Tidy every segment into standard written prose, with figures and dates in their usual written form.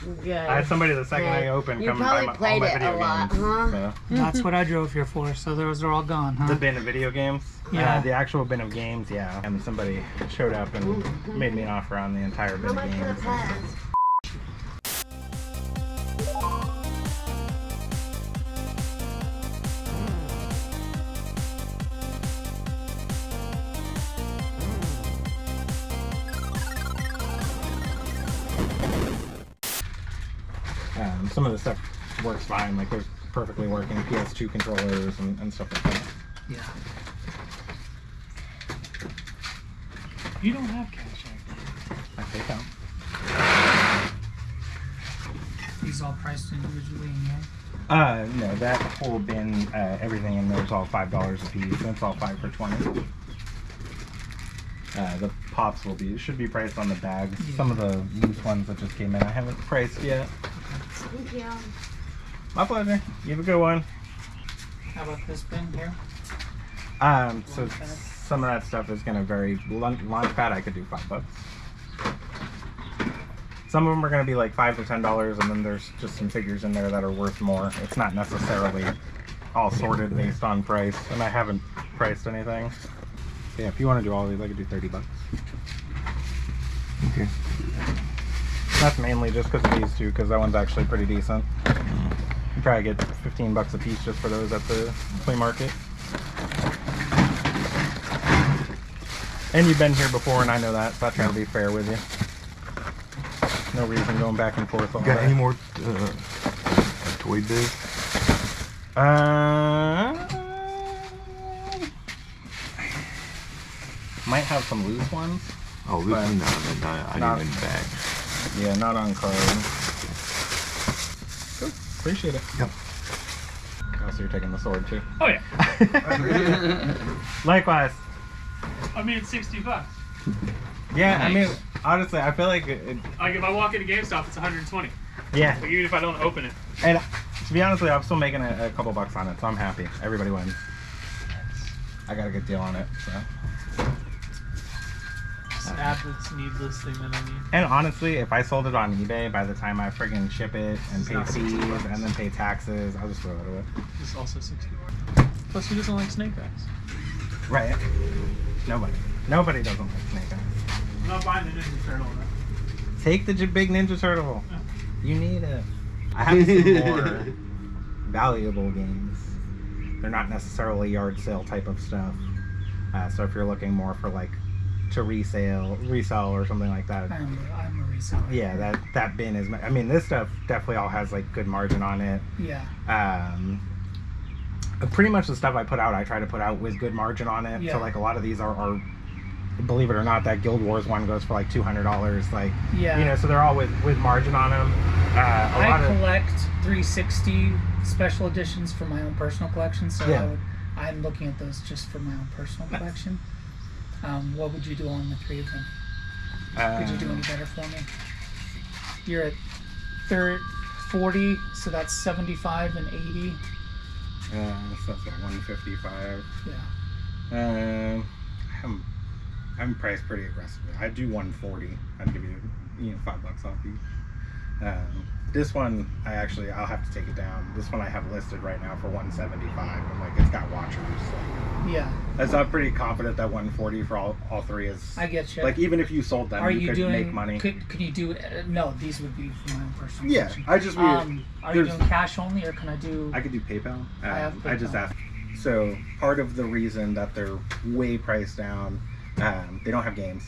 Good. I had somebody the second I opened You come and buy probably all played my it video a lot, games. huh? So. That's what I drove here for, so those are all gone, huh? The bin of video games? Yeah. The actual bin of games, yeah. And somebody showed up and made me an offer on the entire bin How of much for the games. pass? Some of the stuff works fine, like there's perfectly working PS2 controllers and stuff like that. Yeah. You don't have cash I think so. These all priced individually in here? No, that whole bin, everything in there is all $5 a piece, and it's all 5 for $20. The pops should be priced on the bags. Yeah. Some of the loose ones that just came in, I haven't priced yet. Thank you. My pleasure. You have a good one. How about this bin here? So some of that stuff is going to vary. Launchpad, I could do $5. Some of them are going to be like $5 to $10, and then there's just some figures in there that are worth more. It's not necessarily all sorted based on price, and I haven't priced anything. Yeah, if you want to do all of these, I could do $30. Okay. That's mainly just because of these two, because that one's actually pretty decent. You probably get $15 a piece just for those at the flea market. And you've been here before, and I know that, so I try to be fair with you. No reason going back and forth. You got any more toy biz? Might have some loose ones. Oh, loose But one? No, I not- need in bag. Yeah, not on card. Cool. Appreciate it. Yep. Oh, so you're taking the sword too. Oh yeah. Likewise. I mean, it's $60. Yeah, I mean, Nice. honestly, I feel like Like if I walk into GameStop, it's 120. yeah. Like even if I don't open it. And to be honest with you, I'm still making a couple bucks on it, so I'm happy. Everybody wins. I got a good deal on it, so. Just add this needless thing that I need. And honestly, if I sold it on eBay, by the time I friggin' ship it and It's pay not fees $60. and then pay taxes, I'll just throw it away. This is also 60. Plus, who doesn't like snake eyes? Right. Nobody doesn't like snake eyes. I'm not buying the Ninja Turtle. Though. Take the big Ninja Turtle. You need it. I have some more valuable games. They're not necessarily yard sale type of stuff. So if you're looking more for like to resell or something like that, I'm a reseller. yeah, that bin is. I mean, this stuff definitely all has like good margin on it. Yeah. Pretty much the stuff I put out, I try to put out with good margin on it. Yeah. So like a lot of these are believe it or not, that Guild Wars one goes for like $200. Like, Yeah. you know, so they're all with margin on them. I collect 360 special editions for my own personal collection, so Yeah. I'm looking at those just for my own personal collection. What would you do on the 3 of them? Could you do any better for me? You're at 40, so that's 75 and 80. So that's what, 155. Yeah. I'm priced pretty aggressively. I'd do 140. I'd give you $5 off each. This one, I'll have to take it down. This one I have listed right now for 175. I'm like, it's got watchers. Like, Yeah. so I'm pretty confident that 140 for all three is. I get you. Like, even if you sold them, Are you you could doing? make money. Could you do? No, these would be for my own personal. Yeah, collection. I just. Are you there's- doing cash only, or can I do? I could do PayPal. I have I just PayPal. asked. So part of the reason that they're way priced down, they don't have games,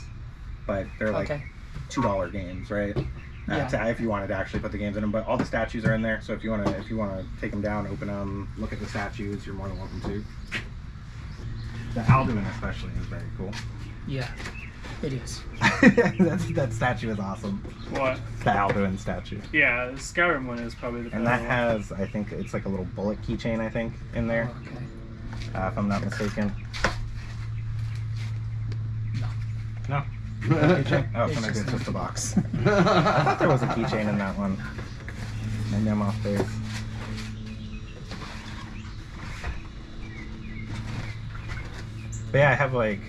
but they're like Okay. $2 games, right? Yeah. If you wanted to actually put the games in them, but all the statues are in there. So if you want to take them down, open them, look at the statues, you're more than welcome to. The Alduin especially is very cool. Yeah, it is. that statue is awesome. What? The Alduin statue. Yeah, the Skyrim one is probably the And better that one. has, I think, it's like a little bullet keychain, I think, in there, Oh, okay. if I'm not mistaken. No. No. Keychain? Oh, It's so maybe just it's just a an box. I thought there was a keychain in that one. Maybe I'm off base. But yeah, I have like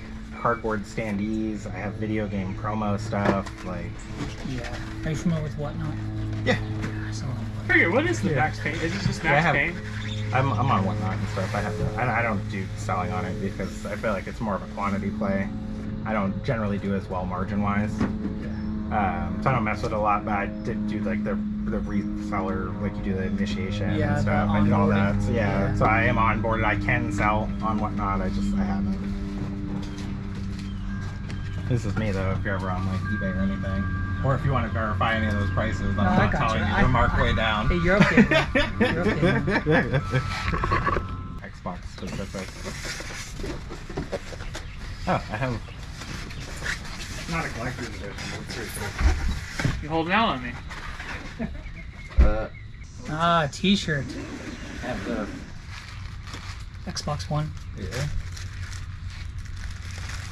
cardboard standees. I have video game promo stuff. Like, Yeah. Are you familiar with Whatnot? yeah, I saw that. Figure, what is the Yeah. Max Payne? Is it just Yeah, I Max have- Payne? I'm on Whatnot and stuff. I have to. I don't do selling on it because I feel like it's more of a quantity play. I don't generally do as well margin wise. So I don't mess with it a lot. But I did do like the reseller, like you do the initiation Yeah, and the stuff. I did all that. onboarding. So, yeah. So I am onboarded. I can sell on Whatnot. I haven't. This is me though. If you're ever on like eBay or anything, or if you want to verify any of those prices, I'm I not got telling you. you to mark way down. Hey, you're okay. Man. You're okay. Man. Xbox specific. Oh, I have. Not a collector's edition, but it's pretty cool. You holding out on me? Ah, T-shirt. I have the. Xbox One. Yeah.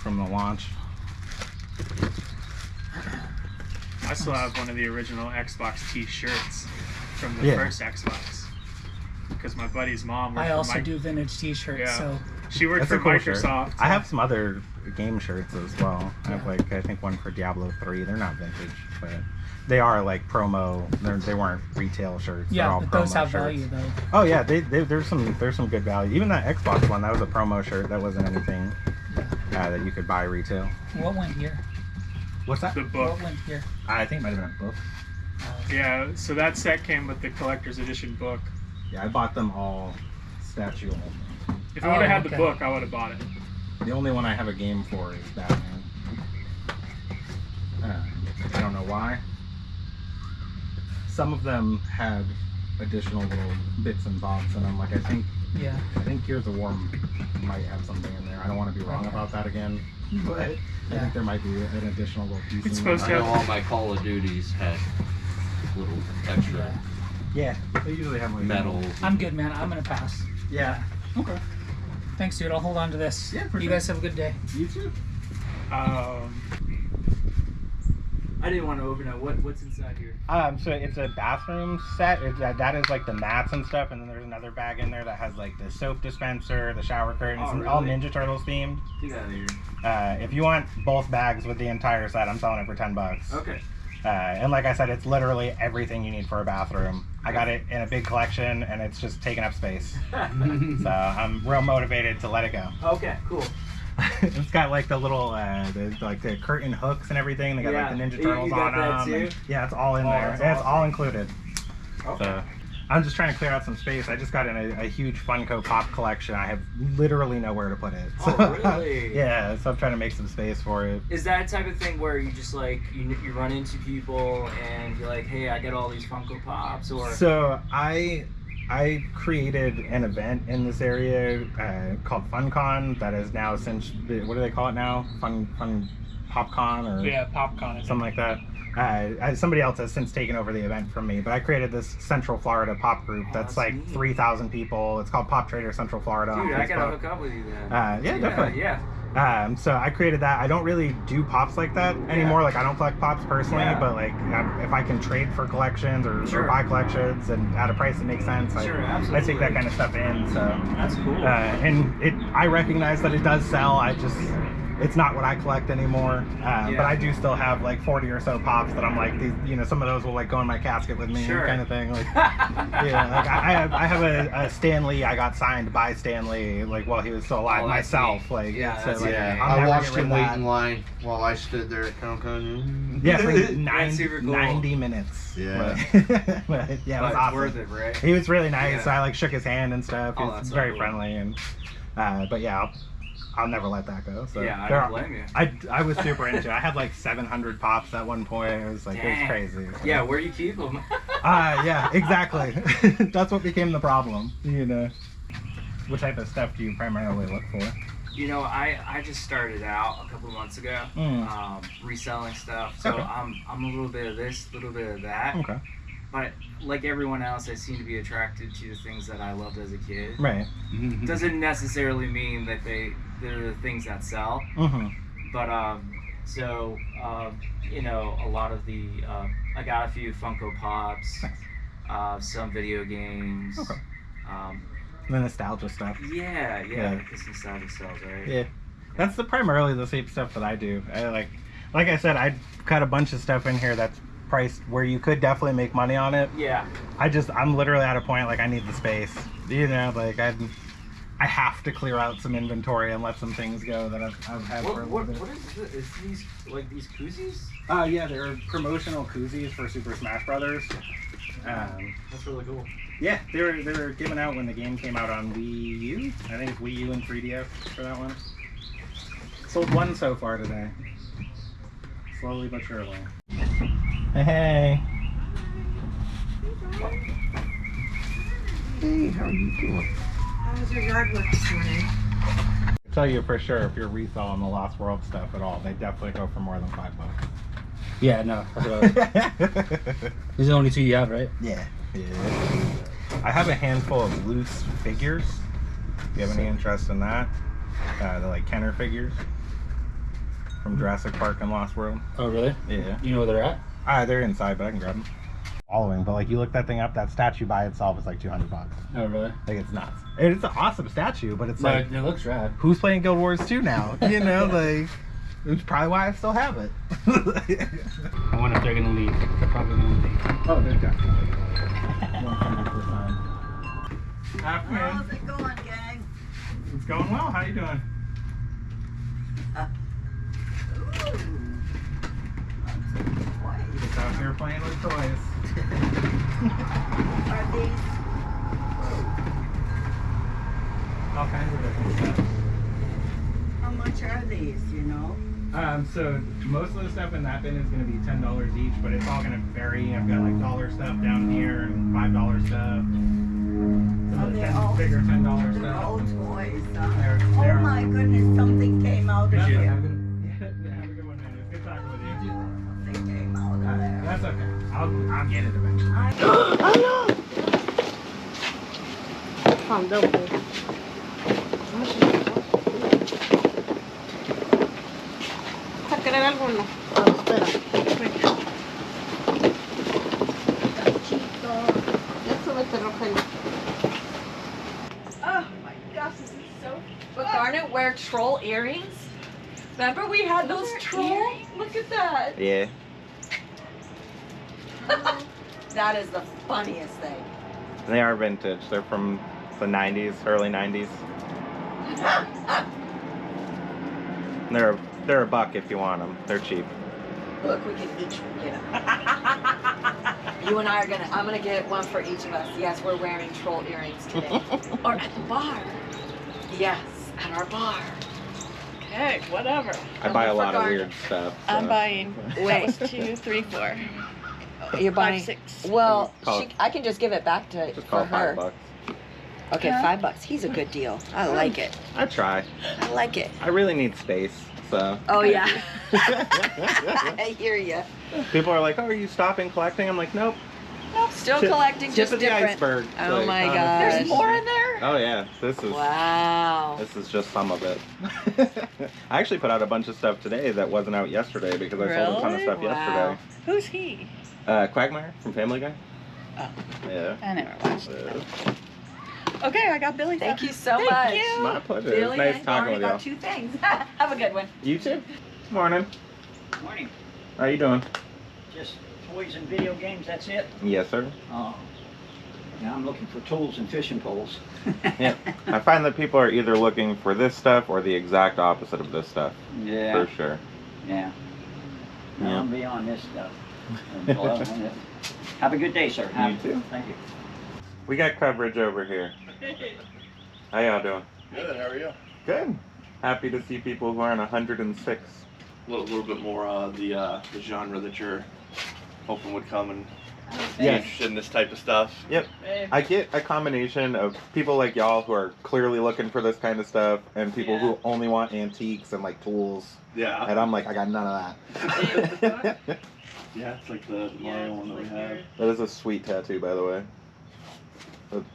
From the launch. I still have one of the original Xbox T-shirts from the Yeah. first Xbox. Because my buddy's mom worked I for also do vintage T-shirts. Yeah. So She worked That's for a cool shirt. Microsoft. I have some other game shirts as well. I have Yeah. like I think one for Diablo 3. They're not vintage, but they are like promo. They weren't retail shirts. They're yeah, all but those promo have shirts. value though. Oh yeah, there's some good value. Even that Xbox one, that was a promo shirt. That wasn't anything that you could buy retail. What went here? What's that? the book. What went here? I think it might have been a book. Yeah, so that set came with the collector's edition book. Yeah, I bought them all statue. If I would have had okay. the book, I would have bought it. The only one I have a game for is Batman. I don't know why. Some of them had additional little bits and bobs, and I'm like, I think Yeah. Gears of War might have something in there. I don't want to be wrong about that again, but I Yeah. think there might be an additional little piece. It's in there. supposed I to know all my Call of Duties had little extra Yeah, they usually have like metal. I'm good, man. I'm gonna pass. Yeah. Okay. Thanks, dude. I'll hold on to this. Yeah, for you sure. guys have a good day. You too. I didn't want to open it. What's inside here? So it's a bathroom set. That is like the mats and stuff, and then there's another bag in there that has like the soap dispenser, the shower curtains, Oh, and all really? Ninja Turtles themed. Get out of here. If you want both bags with the entire set, I'm selling it for $10. Okay. And like I said, it's literally everything you need for a bathroom. I got it in a big collection, and it's just taking up space. So I'm real motivated to let it go. Okay, cool. It's got like the little, the curtain hooks and everything. They got like the Yeah. Ninja You Turtles got on that them. too? Yeah, it's all in Oh, there. that's It's awesome. all included. Okay. So I'm just trying to clear out some space. I just got in a huge Funko Pop collection. I have literally nowhere to put it. So, Oh, really? Yeah, so I'm trying to make some space for it. Is that a type of thing where you just like you run into people and you're like, hey, I got all these Funko Pops, or So I created an event in this area called FunCon that is now since, what do they call it now? Fun PopCon or Yeah, PopCon. something like that. Somebody else has since taken over the event from me, but I created this Central Florida pop group that's that's like neat. 3,000 people. It's called Pop Trader Central Florida on dude, I gotta Facebook. hook up with you then. Yeah, definitely. Yeah. So I created that. I don't really do pops like that anymore. Like I don't collect pops personally, Yeah. but like if I can trade for collections or Sure. buy collections and at a price that makes sense, Sure, I take absolutely. that kind of stuff in. So That's cool. and I recognize that it does sell. It's not what I collect anymore. But I do still have like 40 or so pops that I'm like, some of those will like go in my casket with me, Sure. kind of thing. Like, yeah, like I have a Stan Lee I got signed by Stan Lee like while he was still alive Oh, that's myself. neat. Like, Yeah, so, that's like, neat. I'll I never watched get rid him of wait that. in line while I stood there at Con. Yeah, for That's super cool. 90 minutes. Yeah. But, yeah, it but was it's awesome. worth it, right? He was really nice. Yeah. I like shook his hand and stuff. Oh, He was that's so very cool. friendly and but yeah, I'll never let that go. So Yeah, I there don't are- blame you. I was super into it. I had like 700 pops at one point. It was like it was Dang. crazy. Yeah, where do you keep them? Yeah, exactly. That's what became the problem. What type of stuff do you primarily look for? I just started out a couple months ago, reselling stuff. So Okay. I'm a little bit of this, a little bit of that. Okay. But like everyone else, I seem to be attracted to the things that I loved as a kid. Right. Doesn't necessarily mean that they're the things that sell. Mm-hmm. But a lot of the I got a few Funko Pops, some video games. Okay. The nostalgia stuff. Yeah, Yeah. this nostalgia sells, right? Yeah. That's primarily the same stuff that I do. Like I said, I cut a bunch of stuff in here that's priced where you could definitely make money on it. Yeah. I'm literally at a point like I need the space. You know, like I have to clear out some inventory and let some things go that I've had for a little bit. What is it? Is these like these koozies? Yeah, they're promotional koozies for Super Smash Brothers. That's really cool. Yeah, they were given out when the game came out on Wii U. I think it's Wii U and 3DS for that one. Sold one so far today. Slowly but surely. Hey. Hey, how are you doing? How was your yard work this morning? I tell you for sure, if you're reselling the Lost World stuff at all, they definitely go for more than $5. Yeah, no. These are the only two you have, right? Yeah. I have a handful of loose figures. If you have any interest in that, they're like Kenner figures from Jurassic Park and Lost World. Oh, really? Yeah. You know where they're at? They're inside, but I can grab them. Following, but like you look that thing up, that statue by itself is like $200. Oh, really? Like it's nuts. It's an awesome statue, but it's No, like it looks rad. who's playing Guild Wars 2 now? You know, like it's probably why I still have it. I wonder if they're gonna leave. They're probably gonna leave. Oh, they're definitely 100%. How's it going, gang? It's going well. How you doing? Just out here playing with toys. Are these? All kinds of different stuff. How much are these? You know? So most of the stuff in that bin is going to be $10 each, but it's all going to vary. I've got like dollar stuff down here and $5 stuff. Some Are of the they all? bigger $10 They're stuff. all toys. Huh? They're- Oh my goodness! Something came out of Have a here. good one, man. It's good talking with you. Something came out of there. That's okay. I'll get it eventually. Found double. ¿Vas a querer algo o no? Espera. Eso vete, Rogelio. Oh my gosh, this is so. But Garnet wear troll earrings. Remember we had those troll? Look at that. Yeah. That is the funniest thing. They are vintage. They're from the 90s, early 90s. They're a buck if you want them. They're cheap. Look, we can each get them. You and I are gonna. I'm gonna get one for each of us. Yes, we're wearing troll earrings today. Or at the bar. Yes, at our bar. Okay, whatever. I buy a lot of weird stuff. So. I'm buying. Wait. That was 2, 3, 4. You're buying. 5, 6. Well, Call it- I can just give it back to Just call for it her. $5. Okay, $5. He's a good deal. I like it. I try. I like it. I really need space, so. Oh yeah. I hear you. People are like, "Oh, are you stopping collecting?" I'm like, "Nope." Nope, still Tip- collecting, tip just of the different. iceberg. Oh Like, my honestly. gosh. There's more in there? Oh yeah, this is. Wow. This is just some of it. I actually put out a bunch of stuff today that wasn't out yesterday because I sold a ton of Really? stuff Wow. yesterday. Who's he? Quagmire from Family Guy. Oh. Yeah. I never watched it. Yeah. Okay, I got Billy. Thank you so Thank much. you. My pleasure. It's Billy nice and talking Barney with got you. 2 things. Have a good one. You too. Morning. Morning. How you doing? Just toys and video games, that's it? Yes, sir. Oh. Yeah, I'm looking for tools and fishing poles. Yeah. I find that people are either looking for this stuff or the exact opposite of this stuff. Yeah. For sure. Yeah. Yeah. I'm beyond this stuff. Have a good day, sir. You too. Thank you. We got coverage over here. How y'all doing? Good, how are you? Good. Happy to see people who aren't 106. A little bit more the genre that you're hoping would come and be Yes. interested in this type of stuff. Yep. I get a combination of people like y'all who are clearly looking for this kind of stuff and people who only want antiques and like tools. Yeah. And I'm like, I got none of that. Yeah, it's like the Mario one that we have. That is a sweet tattoo, by the way.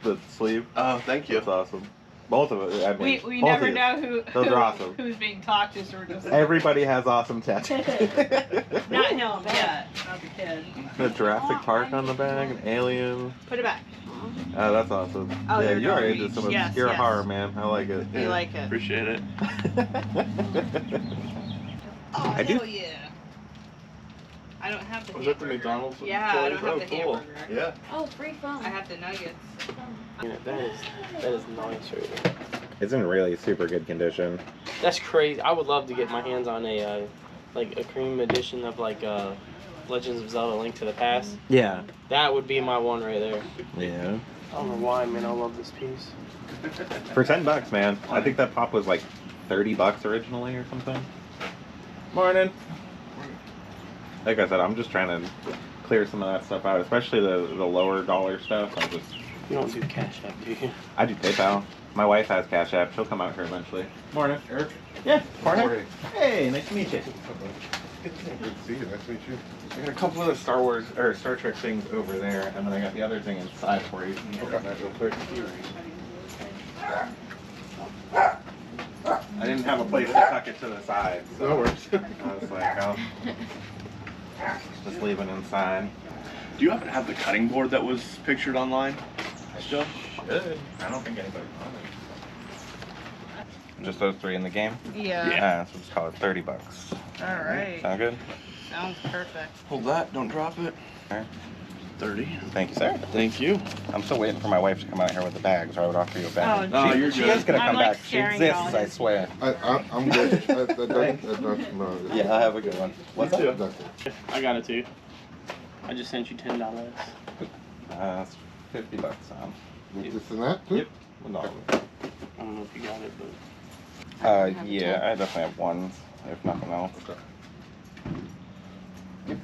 The sleeve. Oh, thank you. That's awesome. Both of it. I mean, We both never of you. know Those are awesome. who's being talked to, so we're just Everybody has awesome tattoos. not him yet. Not the kid. The Jurassic Park on the bag, an alien. Put it back. Oh, that's awesome. Oh, yeah, they're you are not into reach. some Yes, obscure yes. horror, man. I like it. You like it. Appreciate it. Oh, I do. hell yeah. I don't have the Was that the hamburger. McDonald's? Yeah, I don't have the cool. hamburger. Yeah. Oh, free phone. I have the nuggets. Yeah, that is nice right there. It's in really super good condition. That's crazy. I would love to get my hands on a like a cream edition of like Legends of Zelda: Link to the Past. Yeah. That would be my one right there. Yeah. I don't know why, man. I love this piece. For $10, man. I think that pop was like $30 originally or something. Morning. Like I said, I'm just trying to clear some of that stuff out, especially the lower dollar stuff. You don't do Cash App, do you? I do PayPal. My wife has Cash App. She'll come out here eventually. Morning, Eric. Yeah, morning. Hey, nice to meet you. Good to see you. Nice to meet you. I got a couple of Star Wars or Star Trek things over there, and then I got the other thing inside for you. Can you grab that real quick? I didn't have a place to tuck it to the side, so No worries. I was like, oh, just leave it inside. Do you happen to have the cutting board that was pictured online? Still? Should. I don't think anybody's on it. Just those three in the game? Yeah. So just call it $30. All right. Sound good? Sounds perfect. Hold that. Don't drop it. All right. 30. Thank you, sir. Thank you. I'm still waiting for my wife to come out here with the bag, so I would offer you a bag. Oh, No, you're She good. is gonna I'm, come like, back. She staring at all exists, I his- swear. I'm good. That's no. Yeah, I'll have a good one. What's up? That's it. I got it too. I just sent you $10. That's $50. This and that too? Yep. No. I don't know if you got it, but Yeah, I definitely have one, if nothing else. Okay.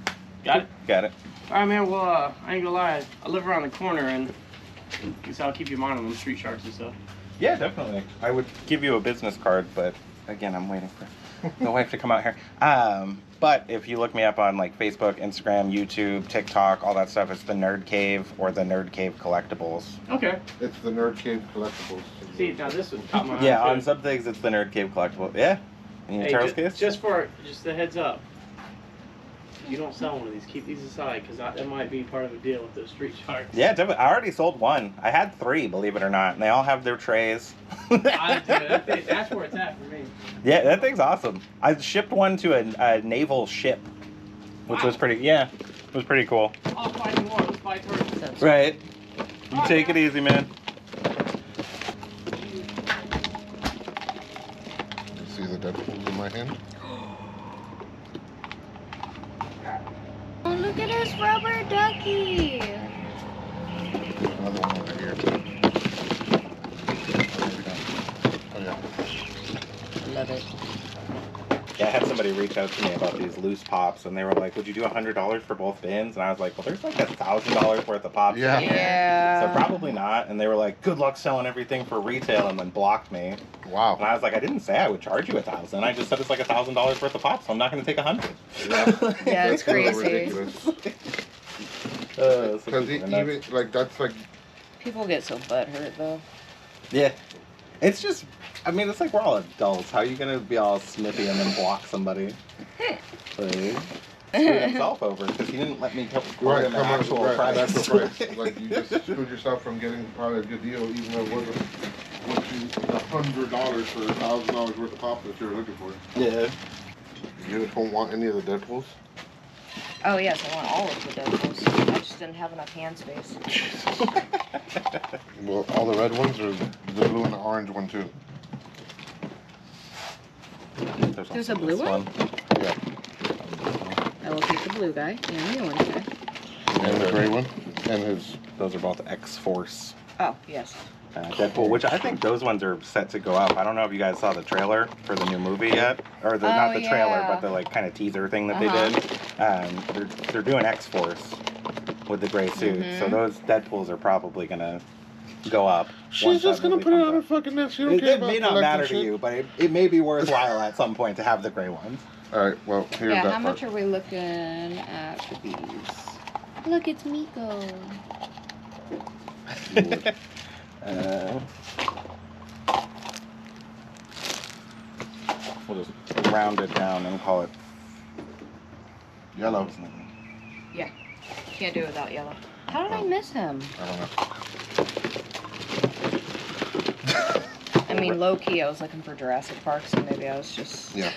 got it. Got it. All right, man. Well, I ain't gonna lie. I live around the corner, and so I'll keep you in mind on them street sharks and stuff. Yeah, definitely. I would give you a business card, but again, I'm waiting for the wife to come out here. But if you look me up on like Facebook, Instagram, YouTube, TikTok, all that stuff, it's the Nerd Cave or the Nerd Cave Collectibles. Okay. It's the Nerd Cave Collectibles. See, now this would caught my eye. Yeah, too. on some things it's the Nerd Cave Collectible. Yeah. You need a Hey, Charles case? just a heads up. You don't sell one of these. Keep these aside, because that might be part of the deal with those street sharks. Yeah, definitely. I already sold one. I had 3, believe it or not, and they all have their trays. That's where it's at for me. Yeah, that thing's awesome. I shipped one to a naval ship, which was pretty. Yeah, it was pretty cool. I'll find you more. Let's buy turtles. Right. You take it easy, man. See the Deadpool in my hand? Oh, look at his rubber ducky. Another one over here. Oh yeah. Love it. Yeah, I had somebody reach out to me about these loose pops, and they were like, "Would you do $100 for both bins?" And I was like, "Well, there's like $1,000 worth of pops." Yeah. in here, Yeah. So probably not. And they were like, "Good luck selling everything for retail," and then blocked me. Wow. And I was like, "I didn't say I would charge you $1,000. I just said it's like $1,000 worth of pops. So I'm not going to take 100." Yeah, it's That's a little crazy. ridiculous. So Because people are even nuts. like that's like People get so butthurt though. Yeah. It's just, I mean, it's like we're all adults. How are you going to be all snippy and then block somebody? Like, screw himself over because he didn't let me quote right, him an come on, actual right, price. actual price. Like you just screwed yourself from getting probably a good deal, even though it wasn't what you $100 for $1,000 worth of pop that you were looking for. Yeah. You just don't want any of the Deadpools? Oh yes, I want all of the Deadpools. I just didn't have enough hand space. Well, all the red ones or the blue and the orange one too? There's a blue one? Yeah. I will take the blue guy and the orange guy. And the gray one? And his... Those are both X-Force. Oh, yes. Deadpool, which I think those ones are set to go up. I don't know if you guys saw the trailer for the new movie yet, or not the trailer, but the like kind of teaser thing that they did. They're doing X-Force with the gray suit, so those Deadpools are probably gonna go up. She's just gonna put it on her fucking neck. She don't care It about may not collecting matter to shit. you, but it may be worthwhile at some point to have the gray ones. Alright, well, here's Yeah, that how much part. are we looking at for these? Look, it's Miko. We'll just round it down and call it yellow. Yeah. Can't do it without yellow. How did I miss him? I don't know. I mean, low key, I was looking for Jurassic Park, so maybe I was just. Yeah.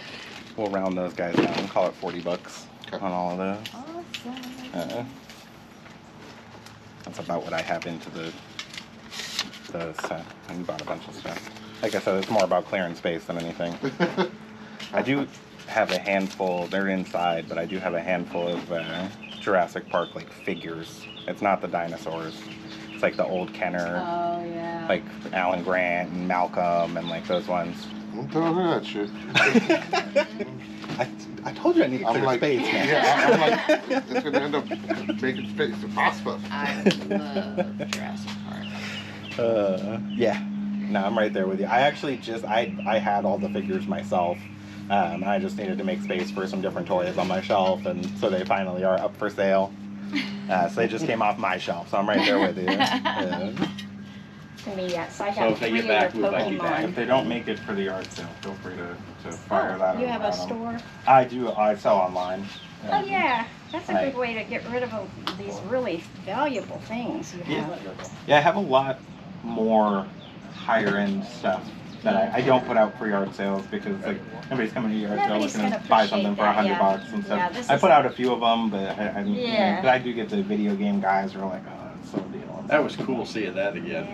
We'll round those guys down and call it $40 on all of those. Awesome. That's about what I have into the set. And bought a bunch of stuff. Like I said, it's more about clearing space than anything. I do have a handful. They're inside, but I do have a handful of Jurassic Park like figures. It's not the dinosaurs. It's like the old Kenner. Oh yeah. Like Alan Grant and Malcolm and like those ones. Don't tell her that shit. I told you I need to clear space, man. Yeah, I'm like, it's gonna end up making space for pasta. I love Jurassic Park. Yeah. No, I'm right there with you. I actually I had all the figures myself. And I just needed to make space for some different toys on my shelf, and so they finally are up for sale. So they just came off my shelf, so I'm right there with you. So I So have if they 3 get back, of your we'll buy you back. If Pokemon. they don't make it for the yard sale, feel free to fire that You over have a at 'em. store? I do. I sell online. Oh yeah, that's a Right. good way to get rid of these really valuable things you have. Yeah, I have a lot more higher end stuff that I don't put out for yard sales because like nobody's coming to yard sale Nobody's looking to gonna buy something for appreciate that, $100 yeah. and stuff. Yeah, this I is- put out a few of them, but Yeah. but I do get the video game guys who are like, oh, it's so deal. That was cool seeing that again.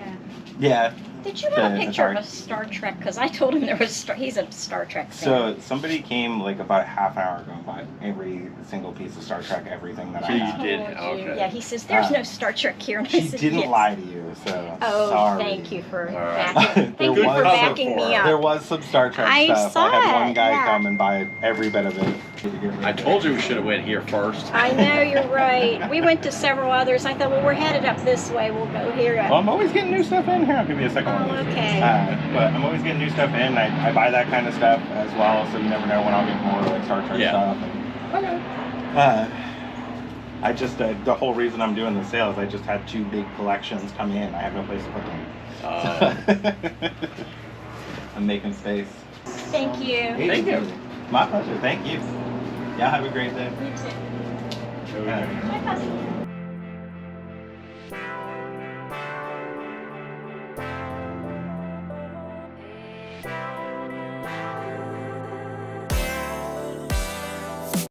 Yeah. Did you have a The picture Atari. of a Star Trek? Because I told him there was he's a Star Trek fan. So somebody came like about a half hour ago and bought every single piece of Star Trek, everything that I He have. did. Oh, gee. Okay. Yeah, he says there's no Star Trek here. And I She said, didn't yes. lie to you, so Oh, sorry. thank you for right. backing. Thank you for backing me up. There was some Star Trek I stuff. saw I had one it, guy yeah. come and buy every bit of it. I told you we should have went here first. I know, you're right. We went to several others. I thought, well, we're headed up this way. We'll go here. Well, I'm always getting new stuff in here. I'll give you a second one. Oh, okay. But I'm always getting new stuff in. I buy that kind of stuff as well, so you never know when I'll get more like Star Trek Yeah. stuff. I just the whole reason I'm doing the sales, I just had 2 big collections come in. I have no place to put them. I'm making space. Thank you. Thank you. My pleasure. Thank you. Y'all have a great day. You too. Uh, Bye, Pussy.